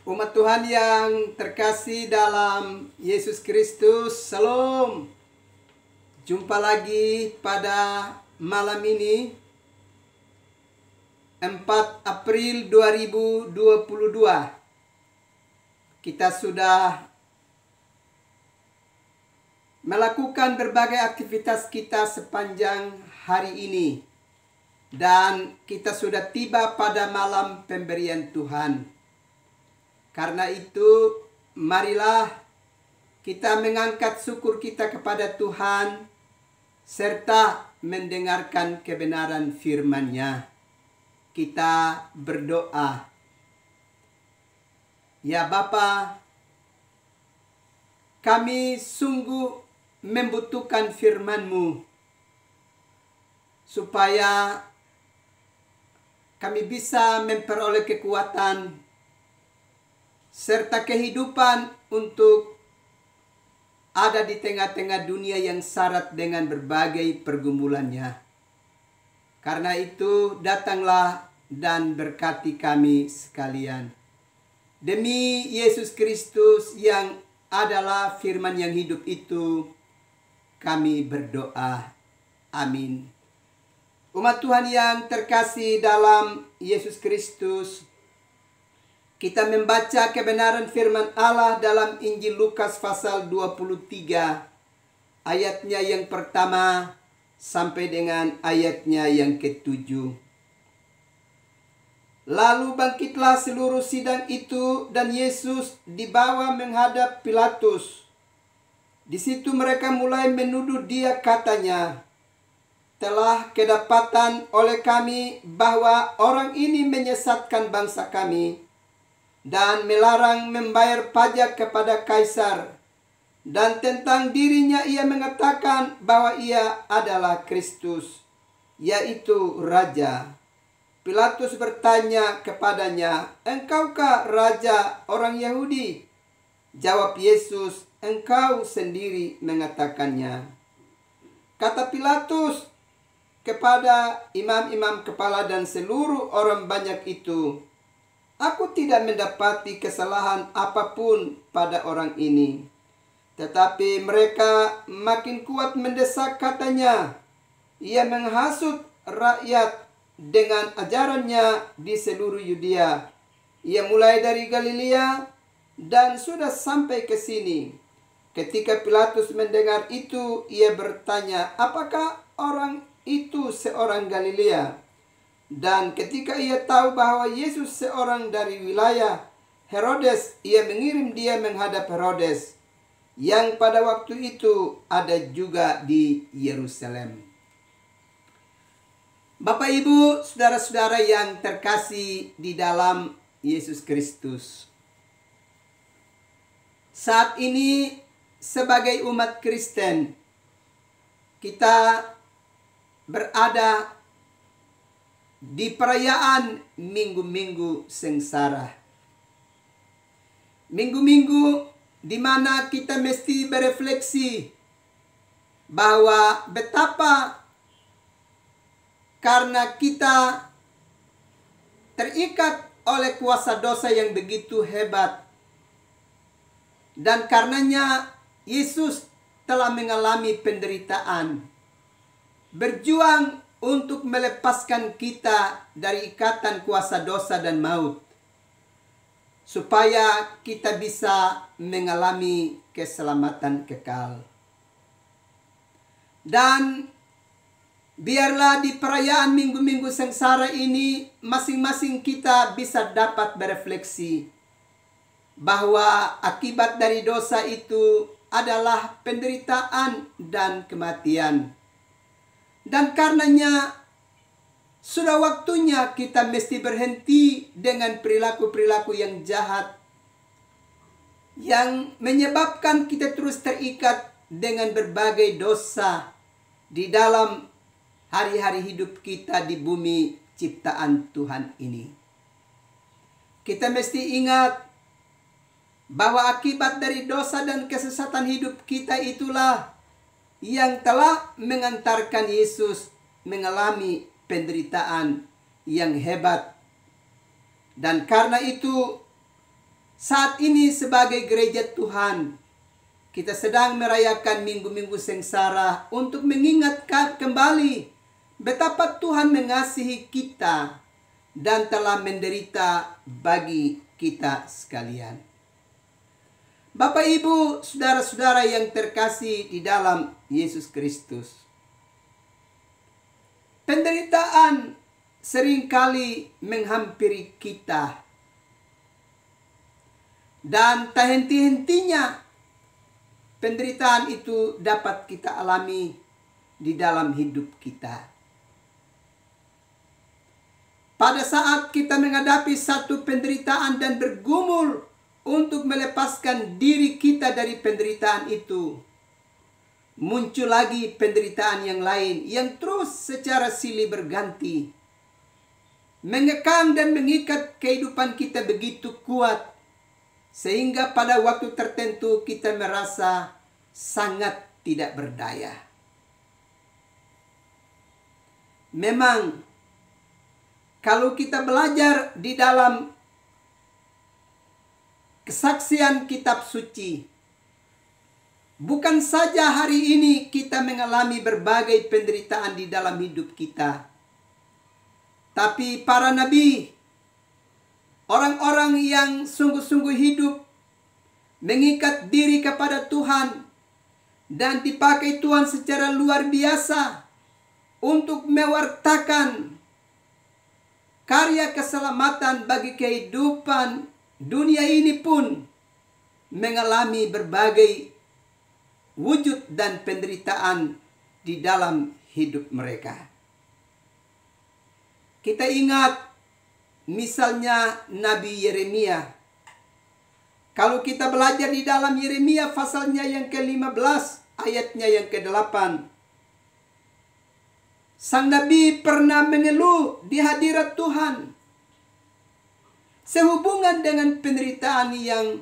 Umat Tuhan yang terkasih dalam Yesus Kristus, Salam. Jumpa lagi pada malam ini 4 April 2022. Kita sudah melakukan berbagai aktivitas kita sepanjang hari ini. Dan kita sudah tiba pada malam pemberian Tuhan. Karena itu, marilah kita mengangkat syukur kita kepada Tuhan serta mendengarkan kebenaran firman-Nya. Kita berdoa. Ya Bapa, kami sungguh membutuhkan firman-Mu supaya kami bisa memperoleh kekuatan serta kehidupan untuk ada di tengah-tengah dunia yang syarat dengan berbagai pergumulannya. Karena itu datanglah dan berkati kami sekalian. Demi Yesus Kristus yang adalah firman yang hidup itu, kami berdoa. Amin. Umat Tuhan yang terkasih dalam Yesus Kristus, kita membaca kebenaran firman Allah dalam Injil Lukas pasal 23, ayatnya yang pertama sampai dengan ayatnya yang ke-7. Lalu bangkitlah seluruh sidang itu dan Yesus dibawa menghadap Pilatus. Di situ mereka mulai menuduh dia, katanya, "Telah kedapatan oleh kami bahwa orang ini menyesatkan bangsa kami dan melarang membayar pajak kepada Kaisar. Dan tentang dirinya ia mengatakan bahwa ia adalah Kristus, yaitu Raja." Pilatus bertanya kepadanya, "Engkaukah Raja orang Yahudi?" Jawab Yesus, "Engkau sendiri mengatakannya." Kata Pilatus kepada imam-imam kepala dan seluruh orang banyak itu, "Aku tidak mendapati kesalahan apapun pada orang ini." Tetapi mereka makin kuat mendesak, katanya, "Ia menghasut rakyat dengan ajarannya di seluruh Yudea. Ia mulai dari Galilea dan sudah sampai ke sini." Ketika Pilatus mendengar itu, ia bertanya, "Apakah orang itu seorang Galilea?" Dan ketika ia tahu bahwa Yesus seorang dari wilayah Herodes, ia mengirim dia menghadap Herodes, yang pada waktu itu ada juga di Yerusalem. Bapak, Ibu, saudara-saudara yang terkasih di dalam Yesus Kristus. Saat ini sebagai umat Kristen, kita berada di perayaan minggu-minggu sengsara. Minggu-minggu di mana kita mesti berefleksi bahwa betapa karena kita terikat oleh kuasa dosa yang begitu hebat, dan karenanya Yesus telah mengalami penderitaan, berjuang untuk melepaskan kita dari ikatan kuasa dosa dan maut, supaya kita bisa mengalami keselamatan kekal. Dan biarlah di perayaan minggu-minggu sengsara ini, masing-masing kita bisa dapat berefleksi bahwa akibat dari dosa itu adalah penderitaan dan kematian. Dan karenanya sudah waktunya kita mesti berhenti dengan perilaku-perilaku yang jahat, yang menyebabkan kita terus terikat dengan berbagai dosa di dalam hari-hari hidup kita di bumi ciptaan Tuhan ini. Kita mesti ingat bahwa akibat dari dosa dan kesesatan hidup kita itulah yang telah mengantarkan Yesus mengalami penderitaan yang hebat. Dan karena itu Saat ini sebagai gereja Tuhan, kita sedang merayakan minggu-minggu sengsara untuk mengingatkan kembali betapa Tuhan mengasihi kita dan telah menderita bagi kita sekalian. Bapak, Ibu, saudara-saudara yang terkasih di dalam Yesus Kristus, penderitaan seringkali menghampiri kita. Dan tak henti-hentinya penderitaan itu dapat kita alami di dalam hidup kita. Pada saat kita menghadapi satu penderitaan dan bergumul untuk melepaskan diri kita dari penderitaan itu, muncul lagi penderitaan yang lain yang terus secara silih berganti, mengekang dan mengikat kehidupan kita begitu kuat, sehingga pada waktu tertentu kita merasa sangat tidak berdaya. Memang, kalau kita belajar di dalam kesaksian kitab suci, bukan saja hari ini kita mengalami berbagai penderitaan di dalam hidup kita, tapi para nabi, orang-orang yang sungguh-sungguh hidup mengikat diri kepada Tuhan dan dipakai Tuhan secara luar biasa untuk mewartakan karya keselamatan bagi kehidupan dunia ini, pun mengalami berbagai wujud dan penderitaan di dalam hidup mereka. Kita ingat misalnya Nabi Yeremia. Kalau kita belajar di dalam Yeremia pasalnya yang ke-15, ayatnya yang ke-8. Sang Nabi pernah mengeluh di hadirat Tuhan sehubungan dengan penderitaan yang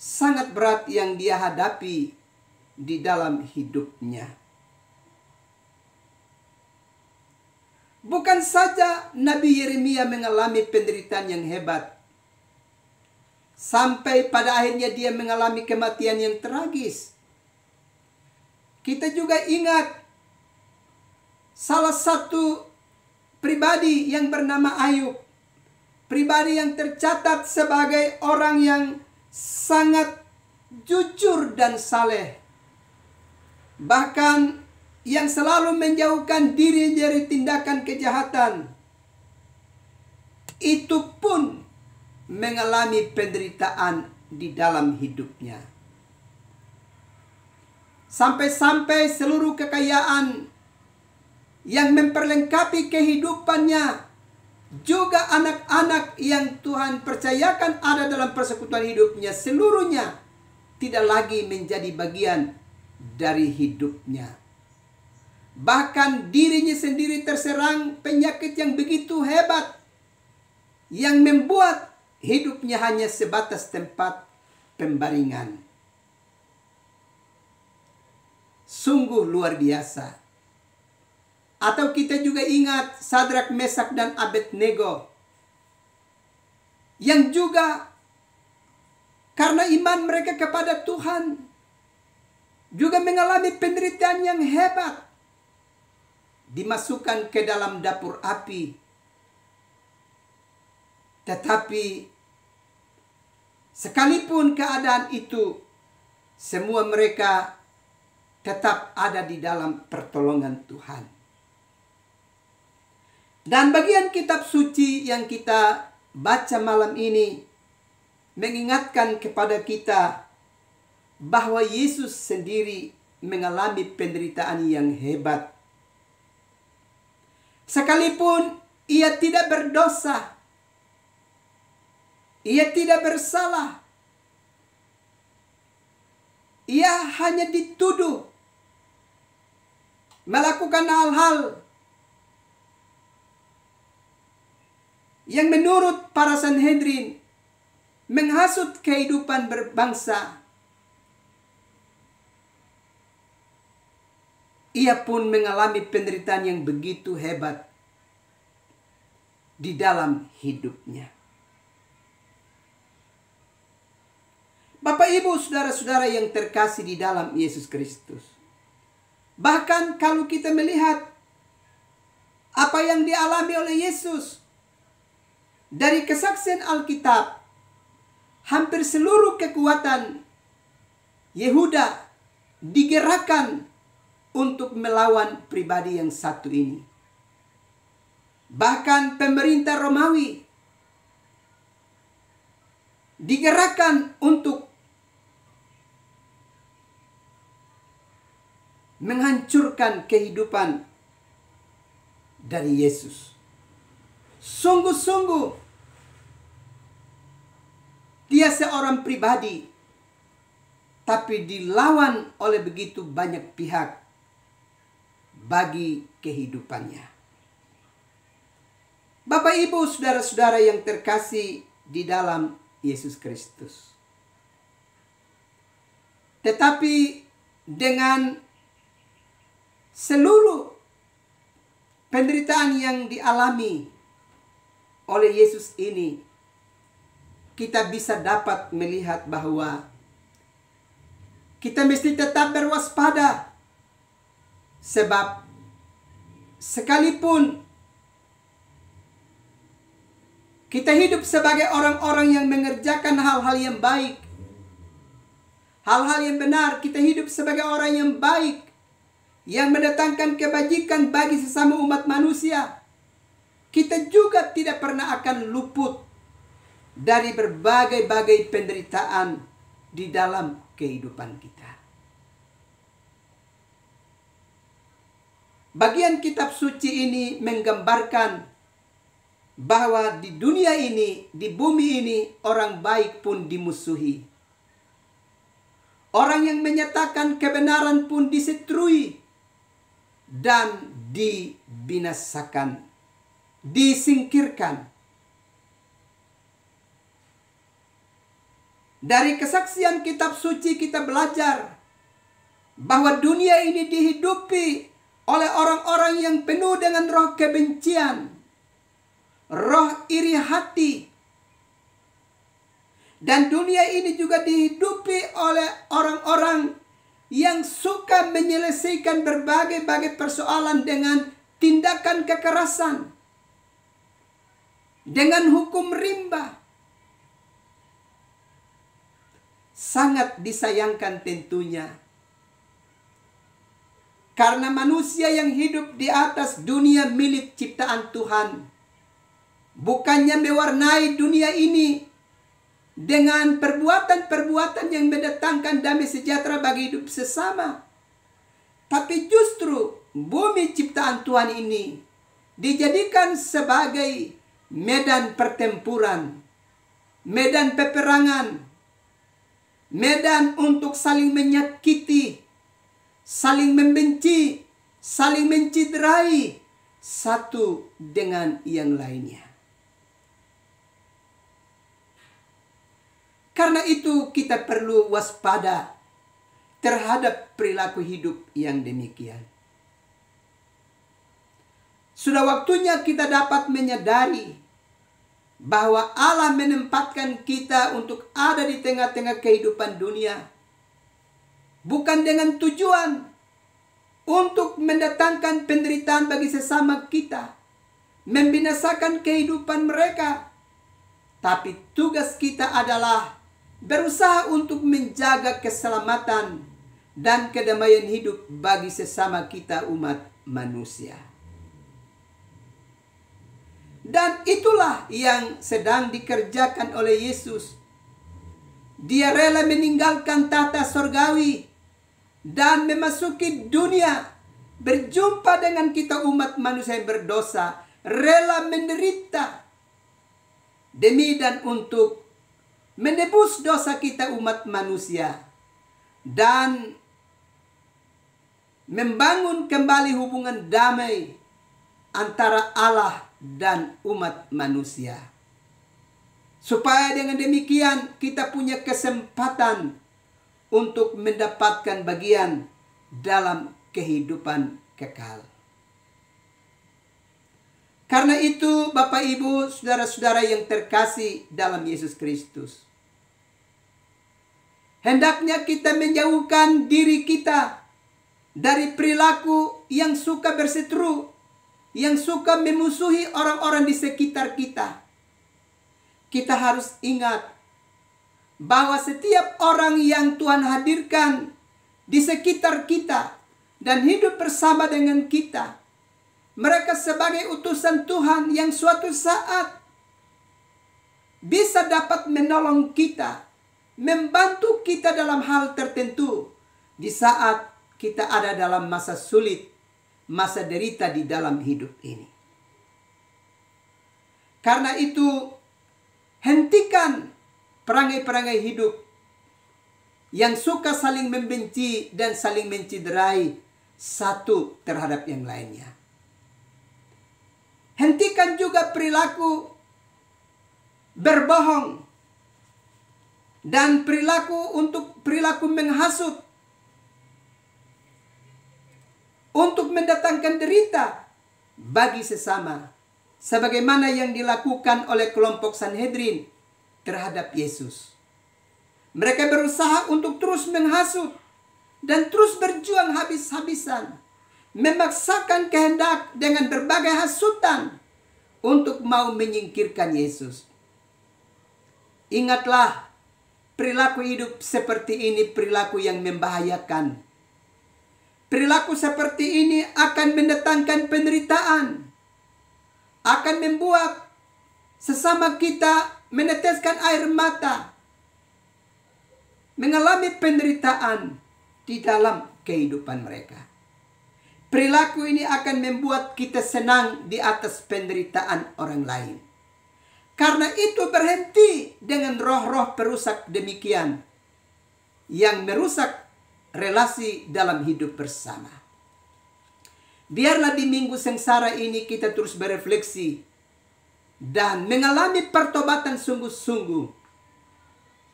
sangat berat yang dia hadapi di dalam hidupnya. Bukan saja Nabi Yeremia mengalami penderitaan yang hebat, sampai pada akhirnya dia mengalami kematian yang tragis. Kita juga ingat salah satu pribadi yang bernama Ayub, pribadi yang tercatat sebagai orang yang sangat jujur dan saleh, bahkan yang selalu menjauhkan diri dari tindakan kejahatan. Itu pun mengalami penderitaan di dalam hidupnya. Sampai-sampai seluruh kekayaan yang memperlengkapi kehidupannya, juga anak-anak yang Tuhan percayakan ada dalam persekutuan hidupnya, seluruhnya tidak lagi menjadi bagian dari hidupnya. Bahkan dirinya sendiri terserang penyakit yang begitu hebat, yang membuat hidupnya hanya sebatas tempat pembaringan. Sungguh luar biasa. Atau kita juga ingat Sadrak, Mesak, dan Abednego, yang juga karena iman mereka kepada Tuhan juga mengalami penderitaan yang hebat, dimasukkan ke dalam dapur api. Tetapi sekalipun keadaan itu, semua mereka tetap ada di dalam pertolongan Tuhan. Dan bagian kitab suci yang kita baca malam ini mengingatkan kepada kita bahwa Yesus sendiri mengalami penderitaan yang hebat. Sekalipun ia tidak berdosa, ia tidak bersalah, ia hanya dituduh melakukan hal-hal yang menurut para Sanhedrin menghasut kehidupan berbangsa. Ia pun mengalami penderitaan yang begitu hebat di dalam hidupnya. Bapak Ibu saudara-saudara yang terkasih di dalam Yesus Kristus. Bahkan kalau kita melihat apa yang dialami oleh Yesus dari kesaksian Alkitab, hampir seluruh kekuatan Yehuda digerakkan untuk melawan pribadi yang satu ini. Bahkan pemerintah Romawi digerakkan untuk menghancurkan kehidupan dari Yesus. Sungguh-sungguh dia seorang pribadi, tapi dilawan oleh begitu banyak pihak bagi kehidupannya. Bapak Ibu saudara-saudara yang terkasih di dalam Yesus Kristus. Tetapi dengan seluruh penderitaan yang dialami oleh Yesus ini, kita bisa dapat melihat bahwa kita mesti tetap berwaspada. Sebab sekalipun kita hidup sebagai orang-orang yang mengerjakan hal-hal yang baik, hal-hal yang benar, kita hidup sebagai orang yang baik, yang mendatangkan kebajikan bagi sesama umat manusia, kita juga tidak pernah akan luput dari berbagai-bagai penderitaan di dalam kehidupan kita. Bagian kitab suci ini menggambarkan bahwa di dunia ini, di bumi ini, orang baik pun dimusuhi. Orang yang menyatakan kebenaran pun disetrui dan dibinasakan, disingkirkan. Dari kesaksian kitab suci kita belajar bahwa dunia ini dihidupi oleh orang-orang yang penuh dengan roh kebencian, roh iri hati. Dan dunia ini juga dihidupi oleh orang-orang yang suka menyelesaikan berbagai-bagai persoalan dengan tindakan kekerasan, dengan hukum rimba. Sangat disayangkan tentunya, karena manusia yang hidup di atas dunia milik ciptaan Tuhan, bukannya mewarnai dunia ini dengan perbuatan-perbuatan yang mendatangkan damai sejahtera bagi hidup sesama, tapi justru bumi ciptaan Tuhan ini dijadikan sebagai medan pertempuran, medan peperangan, medan untuk saling menyakiti, saling membenci, saling menciderai satu dengan yang lainnya. Karena itu kita perlu waspada terhadap perilaku hidup yang demikian. Sudah waktunya kita dapat menyadari bahwa Allah menempatkan kita untuk ada di tengah-tengah kehidupan dunia, bukan dengan tujuan untuk mendatangkan penderitaan bagi sesama kita, membinasakan kehidupan mereka, tapi tugas kita adalah berusaha untuk menjaga keselamatan dan kedamaian hidup bagi sesama kita umat manusia. Dan itulah yang sedang dikerjakan oleh Yesus. Dia rela meninggalkan tahta sorgawi dan memasuki dunia, berjumpa dengan kita umat manusia yang berdosa, rela menderita demi dan untuk menebus dosa kita umat manusia dan membangun kembali hubungan damai antara Allah dan umat manusia. Supaya dengan demikian kita punya kesempatan untuk mendapatkan bagian dalam kehidupan kekal. Karena itu Bapak Ibu saudara-saudara yang terkasih dalam Yesus Kristus, Hendaknya kita menjauhkan diri kita dari perilaku yang suka berseteru, yang suka memusuhi orang-orang di sekitar kita. Kita harus ingat bahwa setiap orang yang Tuhan hadirkan di sekitar kita dan hidup bersama dengan kita, mereka sebagai utusan Tuhan yang suatu saat bisa dapat menolong kita, membantu kita dalam hal tertentu di saat kita ada dalam masa sulit, masa derita di dalam hidup ini. Karena itu, hentikan perangai-perangai hidup yang suka saling membenci dan saling menciderai satu terhadap yang lainnya. Hentikan juga perilaku berbohong dan perilaku menghasut untuk mendatangkan derita bagi sesama, sebagaimana yang dilakukan oleh kelompok Sanhedrin terhadap Yesus. Mereka berusaha untuk terus menghasut dan terus berjuang habis-habisan, memaksakan kehendak dengan berbagai hasutan untuk mau menyingkirkan Yesus. Ingatlah, perilaku hidup seperti ini perilaku yang membahayakan. Perilaku seperti ini akan mendatangkan penderitaan, akan membuat sesama kita meneteskan air mata, mengalami penderitaan di dalam kehidupan mereka. Perilaku ini akan membuat kita senang di atas penderitaan orang lain. Karena itu berhenti dengan roh-roh perusak demikian yang merusak relasi dalam hidup bersama. Biarlah di minggu sengsara ini kita terus berefleksi dan mengalami pertobatan sungguh-sungguh,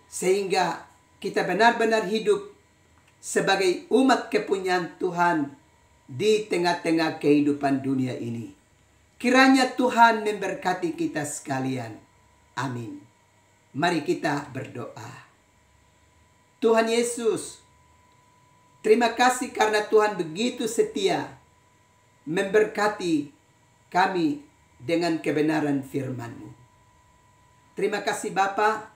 sehingga kita benar-benar hidup sebagai umat kepunyaan Tuhan di tengah-tengah kehidupan dunia ini. Kiranya Tuhan memberkati kita sekalian. Amin. Mari kita berdoa. Tuhan Yesus, terima kasih karena Tuhan begitu setia memberkati kami dengan kebenaran firman-Mu. Terima kasih Bapa.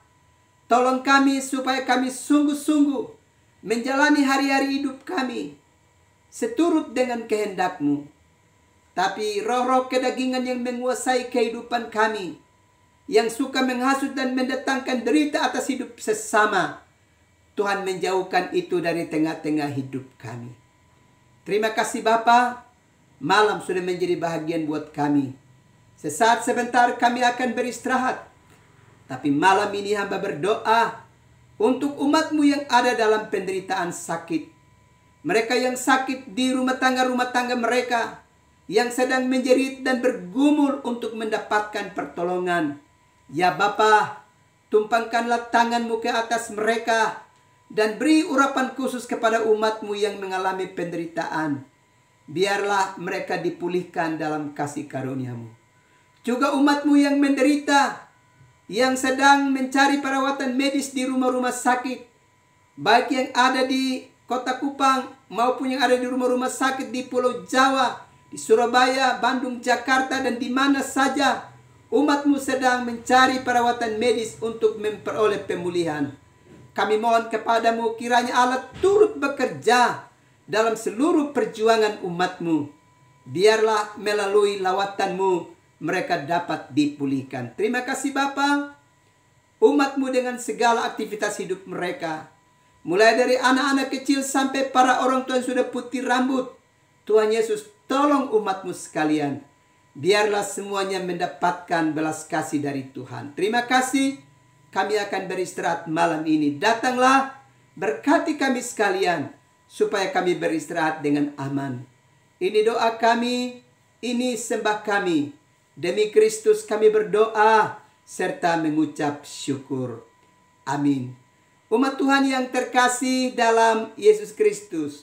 Tolong kami supaya kami sungguh-sungguh menjalani hari-hari hidup kami seturut dengan kehendak-Mu. Tapi roh-roh kedagingan yang menguasai kehidupan kami, yang suka menghasut dan mendatangkan derita atas hidup sesama, Tuhan menjauhkan itu dari tengah-tengah hidup kami. Terima kasih Bapa, malam sudah menjadi bahagian buat kami. Sesaat sebentar kami akan beristirahat. Tapi malam ini hamba berdoa untuk umat-Mu yang ada dalam penderitaan sakit. Mereka yang sakit di rumah tangga mereka, yang sedang menjerit dan bergumul untuk mendapatkan pertolongan. Ya Bapa, tumpangkanlah tangan-Mu ke atas mereka dan beri urapan khusus kepada umat-Mu yang mengalami penderitaan. Biarlah mereka dipulihkan dalam kasih karunia-Mu. Juga umat-Mu yang menderita, yang sedang mencari perawatan medis di rumah-rumah sakit, baik yang ada di Kota Kupang maupun yang ada di rumah-rumah sakit di Pulau Jawa, di Surabaya, Bandung, Jakarta, dan di mana saja umat-Mu sedang mencari perawatan medis untuk memperoleh pemulihan. Kami mohon kepada-Mu kiranya Allah turut bekerja dalam seluruh perjuangan umat-Mu. Biarlah melalui lawatan-Mu mereka dapat dipulihkan. Terima kasih Bapa. Umat-Mu dengan segala aktivitas hidup mereka, mulai dari anak-anak kecil sampai para orang tua yang sudah putih rambut. Tuhan Yesus, tolong umat-Mu sekalian. Biarlah semuanya mendapatkan belas kasih dari Tuhan. Terima kasih. Kami akan beristirahat malam ini. Datanglah, berkati kami sekalian, supaya kami beristirahat dengan aman. Ini doa kami, ini sembah kami. Demi Kristus kami berdoa, serta mengucap syukur. Amin. Umat Tuhan yang terkasih dalam Yesus Kristus,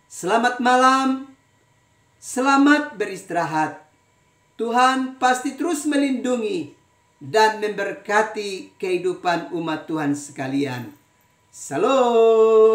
selamat malam, selamat beristirahat. Tuhan pasti terus melindungi dan memberkati kehidupan umat Tuhan sekalian. Shalom.